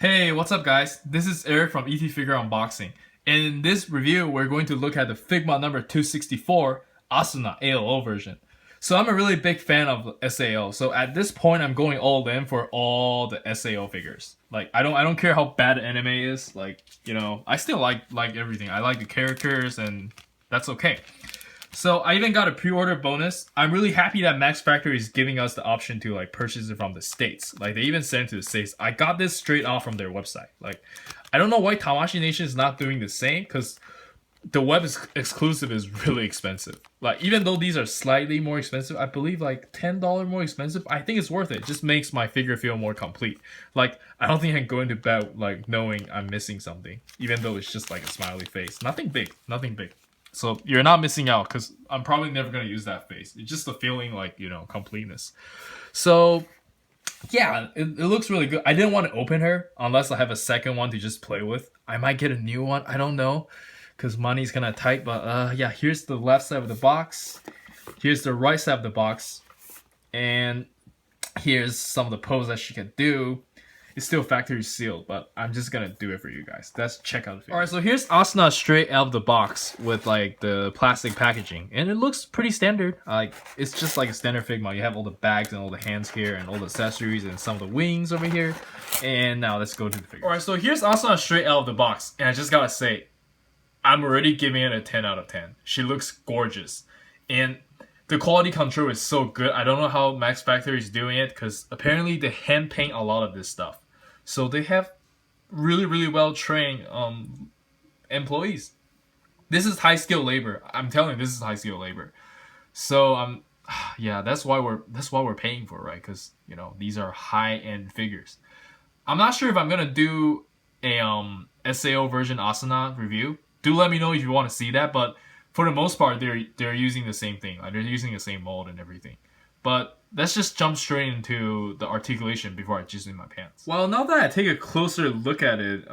Hey, what's up guys? This is Eric from ET Figure Unboxing. And in this review, we're going to look at the Figma number 264 Asuna ALO version. So I'm a really big fan of SAO. So at this point, I'm going all in for all the SAO figures. Like I don't care how bad the anime is. Like, I still like everything. I like the characters and that's okay. So I even got a pre-order bonus. I'm really happy that Max Factory is giving us the option to like purchase it from the States. Like they even sent it to the States. I got this straight off from their website. Like I don't know why Tamashi Nation is not doing the same because the web exclusive is really expensive. Like even though these are slightly more expensive, I believe like $10 more expensive. I think it's worth it. It just makes my figure feel more complete. Like I don't think I go into bed like knowing I'm missing something, even though it's just like a smiley face. Nothing big. Nothing big. So you're not missing out because I'm probably never going to use that face. It's just the feeling like, completeness. So yeah, it looks really good. I didn't want to open her unless I have a second one to just play with. I might get a new one. I don't know because money's kind of tight. But yeah, here's the left side of the box. Here's the right side of the box. And here's some of the poses that she can do. It's still factory sealed, but I'm just gonna do it for you guys. Let's check out the figure. Alright, so here's Asuna straight out of the box with like the plastic packaging. And it looks pretty standard. Like it's just like a standard Figma. You have all the bags and all the hands here and all the accessories and some of the wings over here. And now let's go to the figure. Alright, so here's Asuna straight out of the box. And I just gotta say, I'm already giving it a 10 out of 10. She looks gorgeous. And the quality control is so good. I don't know how Max Factory is doing it because apparently they hand paint a lot of this stuff. So they have really well trained employees. This is high skill labor. I'm telling you, this is high skill labor. So yeah, that's why we're paying for it, right? Because these are high end figures. I'm not sure if I'm gonna do a SAO version Asuna review. Do let me know if you want to see that. But for the most part, they're using the same thing. Like, they're using the same mold and everything. But let's just jump straight into the articulation before I jizz in my pants. Well, now that I take a closer look at it,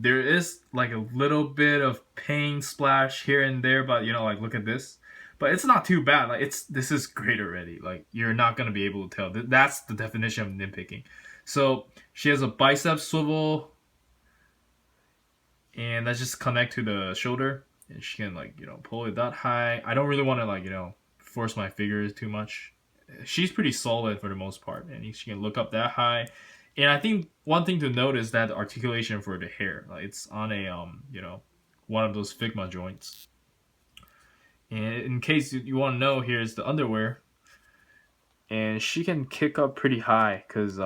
there is like a little bit of paint splash here and there, but like look at this. But it's not too bad. Like this is great already. Like you're not gonna be able to tell. That's the definition of nitpicking. So she has a bicep swivel, and let's just connect to the shoulder, and she can like pull it that high. I don't really want to like force my figures too much. She's pretty solid for the most part, and she can look up that high. And I think one thing to note is that the articulation for the hair, like it's on a one of those Figma joints. And in case you want to know, here's the underwear, and she can kick up pretty high because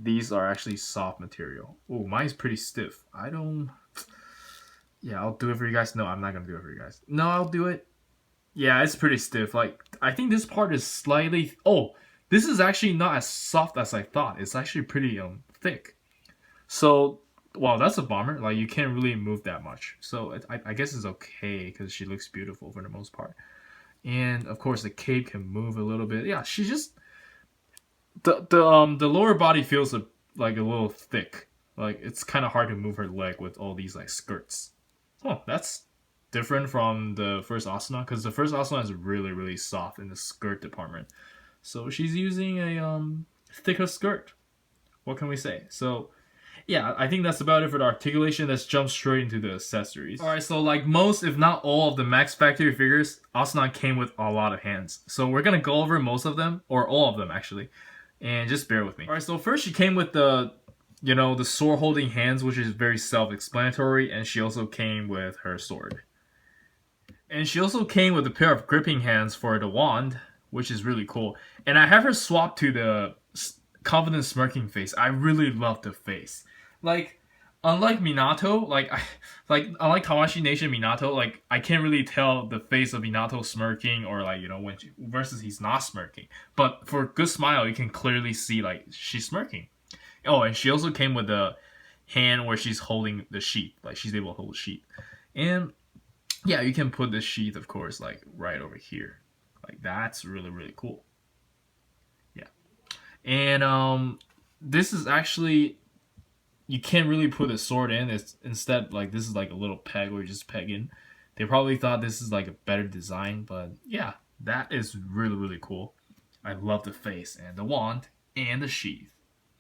these are actually soft material. Oh, mine's pretty stiff. Yeah, I'll do it for you guys. No, I'm not gonna do it for you guys. No, I'll do it. Yeah, it's pretty stiff. Like, I think this part is slightly... Oh, this is actually not as soft as I thought. It's actually pretty thick. So, wow, that's a bummer. Like, you can't really move that much. So, I guess it's okay because she looks beautiful for the most part. And, of course, the cape can move a little bit. Yeah, she just... The lower body feels like a little thick. Like, it's kind of hard to move her leg with all these, like, skirts. Oh, that's different from the first Asuna, because the first Asuna is really soft in the skirt department. So she's using a thicker skirt. What can we say? So yeah, I think that's about it for the articulation. Let's jump straight into the accessories. Alright, so like most, if not all of the Max Factory figures, Asuna came with a lot of hands. So we're gonna go over most of them, or all of them actually, and just bear with me. Alright, so first she came with the the sword holding hands, which is very self-explanatory, and she also came with her sword. And she also came with a pair of gripping hands for the wand, which is really cool. And I have her swap to the confident smirking face. I really love the face. Like, unlike Minato, unlike Tawashi Nation Minato, like I can't really tell the face of Minato smirking or like when versus he's not smirking. But for Good Smile, you can clearly see like she's smirking. Oh, and she also came with the hand where she's holding the sheath, like she's able to hold the sheath. And yeah, you can put the sheath, of course, like right over here. Like that's really cool. Yeah. And this is actually, you can't really put a sword in. It's instead like this is like a little peg where you just peg in. They probably thought this is like a better design, but yeah, that is really cool. I love the face and the wand and the sheath.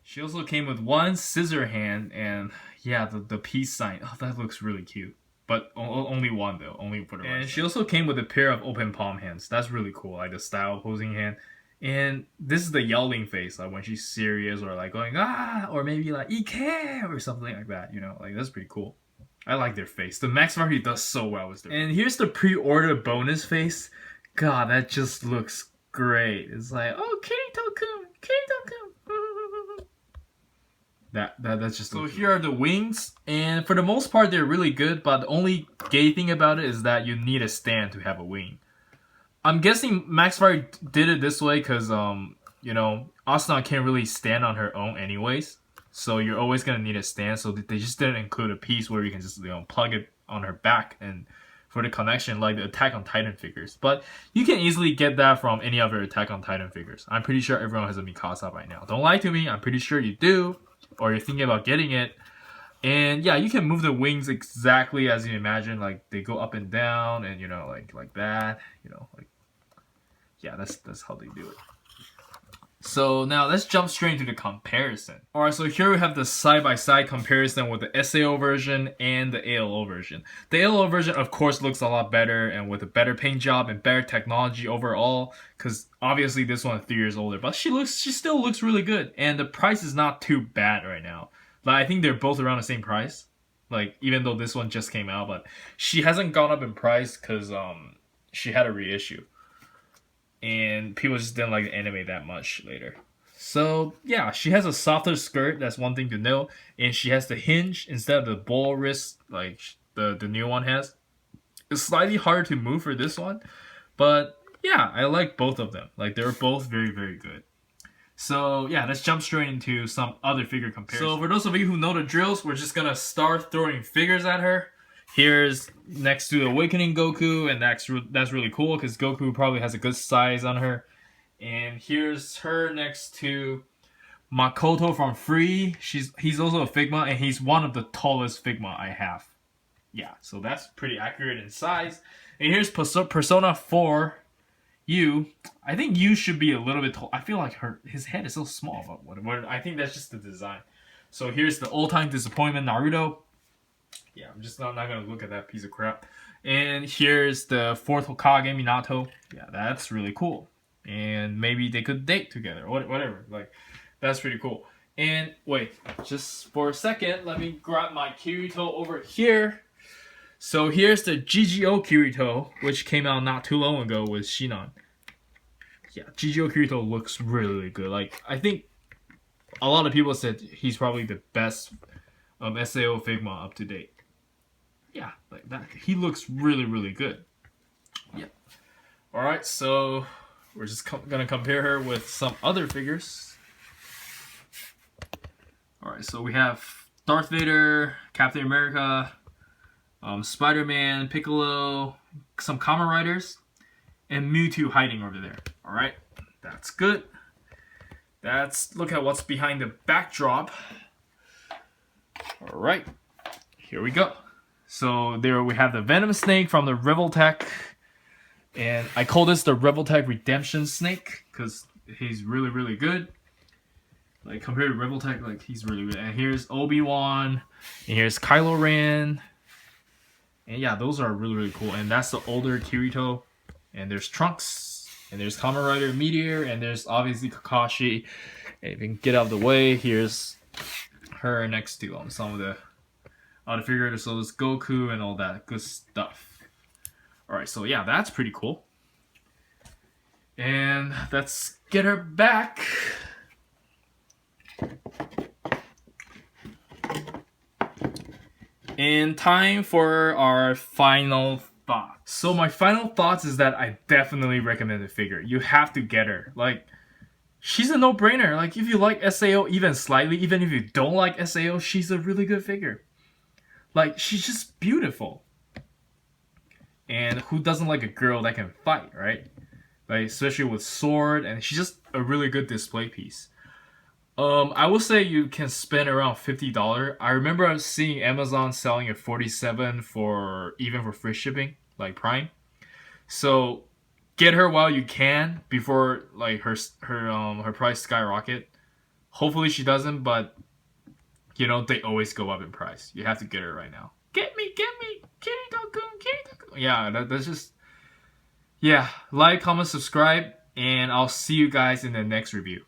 She also came with one scissor hand and yeah, the peace sign. Oh, that looks really cute. But only one though, only for the right. And she also came with a pair of open palm hands. That's really cool, like the style posing hand. And this is the yelling face, like when she's serious or like going ah, or maybe like "Ike" or something like that. You know, like that's pretty cool. I like their face. The Max Marquee does so well with their. And here's the pre-order bonus face. God, that just looks great. It's like, oh, Kirito-kun, Kirito-kun. That's just. So here are the wings, and for the most part, they're really good. But the only gay thing about it is that you need a stand to have a wing. I'm guessing Max Fire did it this way because you know, Asuna can't really stand on her own anyways. So you're always gonna need a stand. So they just didn't include a piece where you can just, you know, plug it on her back and for the connection like the Attack on Titan figures. But you can easily get that from any other Attack on Titan figures. I'm pretty sure everyone has a Mikasa by now. Don't lie to me. I'm pretty sure you do, or you're thinking about getting it. And yeah, you can move the wings exactly as you imagine. Like they go up and down, and you know, like that. You know, like yeah, that's how they do it. So now let's jump straight into the comparison. Alright, so here we have the side-by-side comparison with the SAO version and the ALO version. The ALO version of course looks a lot better and with a better paint job and better technology overall, because obviously this one is 3 years older, but she still looks really good, and the price is not too bad right now. Like I think they're both around the same price. Like even though this one just came out, but she hasn't gone up in price because she had a reissue. And people just didn't like the anime that much later. So yeah, she has a softer skirt. That's one thing to know. And she has the hinge instead of the ball wrist like the new one has. It's slightly harder to move for this one, but yeah, I like both of them. Like they're both very, very good. So yeah, let's jump straight into some other figure comparisons. So for those of you who know the drills, we're just gonna start throwing figures at her. Here's next to Awakening Goku, and that's really cool because Goku probably has a good size on her. And here's her next to Makoto from Free. He's also a Figma, and he's one of the tallest Figma I have. Yeah, so that's pretty accurate in size. And here's Persona 4 Yu. I think Yu should be a little bit tall. I feel like his head is so small, but whatever. I think that's just the design. So here's the all-time disappointment Naruto. Yeah, I'm just not gonna look at that piece of crap. And here's the fourth Hokage, Minato. Yeah, that's really cool. And maybe they could date together, whatever. Like, that's pretty cool. And wait, just for a second, let me grab my Kirito over here. So here's the GGO Kirito, which came out not too long ago with Shinon. Yeah, GGO Kirito looks really, really good. Like, I think a lot of people said he's probably the best SAO Figma up to date. Yeah, like that. He looks really, really good. Yeah. Alright, so we're just gonna compare her with some other figures. Alright, so we have Darth Vader, Captain America, Spider-Man, Piccolo, some Kamen Riders, and Mewtwo hiding over there. Alright, that's good. Look at what's behind the backdrop. Alright, here we go. So there we have the Venom Snake from the Revoltech. And I call this the Revoltech Redemption Snake because he's really, really good. Like compared to Revoltech, like he's really good. And here's Obi-Wan. And here's Kylo Ren. And yeah, those are really, really cool. And that's the older Kirito. And there's Trunks. And there's Kamen Rider Meteor. And there's obviously Kakashi. And if you can get out of the way, here's her next to some of the other figures. So there's Goku and all that good stuff. Alright, so yeah, that's pretty cool. And let's get her back. And time for our final thoughts. So my final thoughts is that I definitely recommend the figure. You have to get her. Like, she's a no-brainer. Like, if you like SAO even slightly, even if you don't like SAO, she's a really good figure. Like, she's just beautiful. And who doesn't like a girl that can fight, right? Like, especially with sword, and she's just a really good display piece. I will say you can spend around $50. I remember seeing Amazon selling at $47 for even for free shipping, like Prime. So get her while you can before like her price skyrocket. Hopefully she doesn't, but you know, they always go up in price. You have to get her right now. Get me, Kirito-kun. Yeah, that's just, yeah. Like, comment, subscribe, and I'll see you guys in the next review.